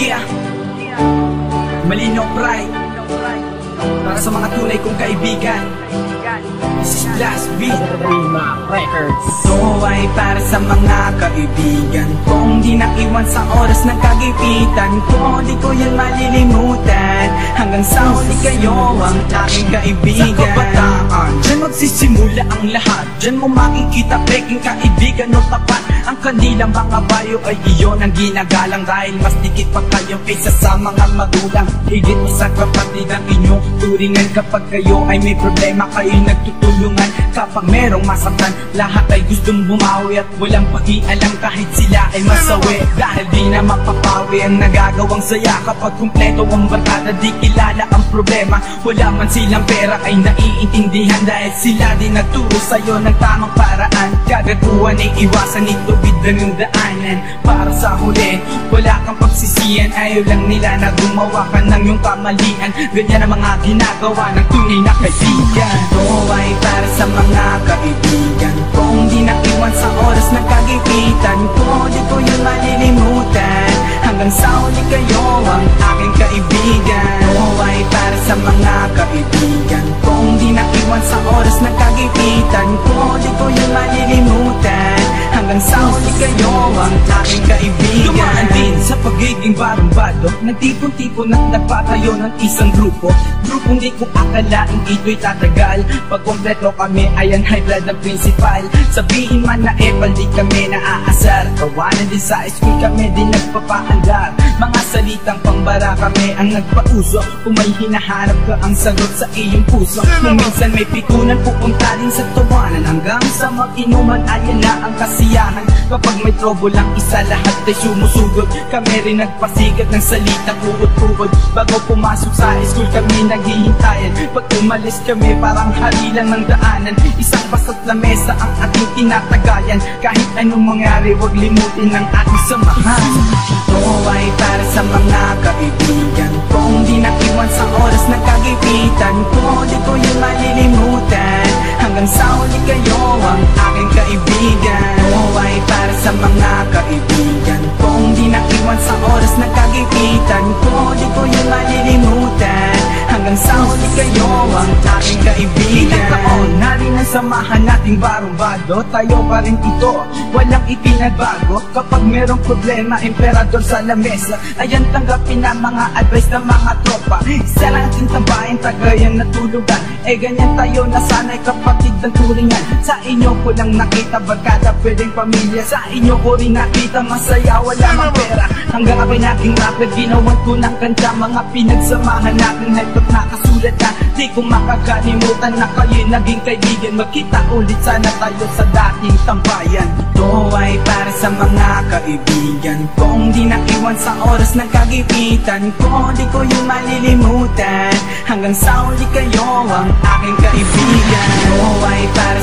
Yeah, Malinaw Pride, para sa mga tunay kong kaibigan. This is Blast B Records. Ito ay para sa mga kaibigan kung di naiwan sa oras ng kagipitan ko. Di ko yan malilimutan hanggang sa huli kayo ang aking kaibigan. Sa kabataan, dyan magsisimula ang lahat. Dyan mo makikita peking kaibigan o tapat. Ang kanilang mga bayo ay iyon ang ginagalang dahil mas dikit pa kayo kaysa sa mga magulang. Higit mo sa kapatid ang inyong turingan. Kapag kayo ay may problema, kayo'y nagtutulungan. Kapag merong masaktan, lahat ay gustong bumawi at walang pakialam kahit sila ay masawi. Dahil di na mapapawi ang nagagawang saya. Kapag kumpleto ang barkada, di kilala ang problema. Wala man silang pera ay naiintindihan dahil sila din nagturo sa'yo ng tamang paraan. Kagaguhan ay iwasan ito bidang yung daanan. Para sa huli, wala kang pagsisiyan. Ayaw lang nila na gumawa ka ng iyong kamalian. Ganyan ang mga ginagawa ng tunay na kaibigan. Ito ay para sa mga kaibigan kung di naiwan sa oras ng kagipitan ko. Di ko yun malilimutan hanggang sa huli kayo ang aking kaibigan. Ito ay para sa mga kaibigan kung di naiwan sa oras ng kagipitan ko. Di ko yun malilimutan hanggang sa huli kayo ang aking kaibigan. Dumaan din sa pagiging barumbado, nagtipon-tipon at nagpatayo ng isang grupo. Grupong di ko akalaing ito'y tatagal. Pag kompleto kami ay ang high blood ng principal. Sabihin man na epal di kami naaasar. Kawanan din sa school kami din nagpapaandar. Mga salitang pangbara kami ang nagpauso. Kung may hinahanap ka ang sagot sa iyong puso. Kung minsan may pikunan pupunta din sa tawanan. Hanggang sa mag-inuman ayan na ang kasiyahan. Kapag may trouble lang isa lahat ay sumusugod. Kami rin nagpasigat ng salita kuhod-kuhod. Bago pumasok sa school kami naghihintayan. Pag umalis kami parang halilan ng daanan. Isang basta't lamesa ang ating tinatagayan. Kahit anong mangyari wag limutin ang ating samahan. Ito ay para sa mga kaibigan kung di naiwan sa oras ng kagipitan ko. Di ko yun malilimutan hanggang sa huli kayo ang aking kaibigan. Ito ay para sa mga kaibigan kung di naiwan sa oras ng kagipitan ko. Di ko yun malilimutan hanggang sa huli kayo ang aking kaibigan. Ilang taon na rin ang samahan nating barumbado. Tayo pa rin ito, walang ipinagbago. Kapag merong problema, emperador sa lamesa. Ayan tanggapin na mga advice ng mga tropa. Isa lang ating tambahin, tagayan na tulugan. Ganyan tayo na sana'y kapatid ng turingan. Sa inyo ko lang nakita barkada, pwedeng pamilya. Sa inyo ko rin nakita masaya, wala mang pera. Hanggang ako'y naging rapper, ginawan ko ng kanta. Mga pinagsamahan natin hype nakasulat na. Di ko makakalimutan na kayo'y naging kaibigan. Magkita ulit sana tayo sa dating tambayan. Ito ay para sa mga kaibigan kung di naiwan sa oras ng kagipitan ko. Di ko yun malilimutan hanggang sa huli kayo ang aking kaibigan. Ito ay para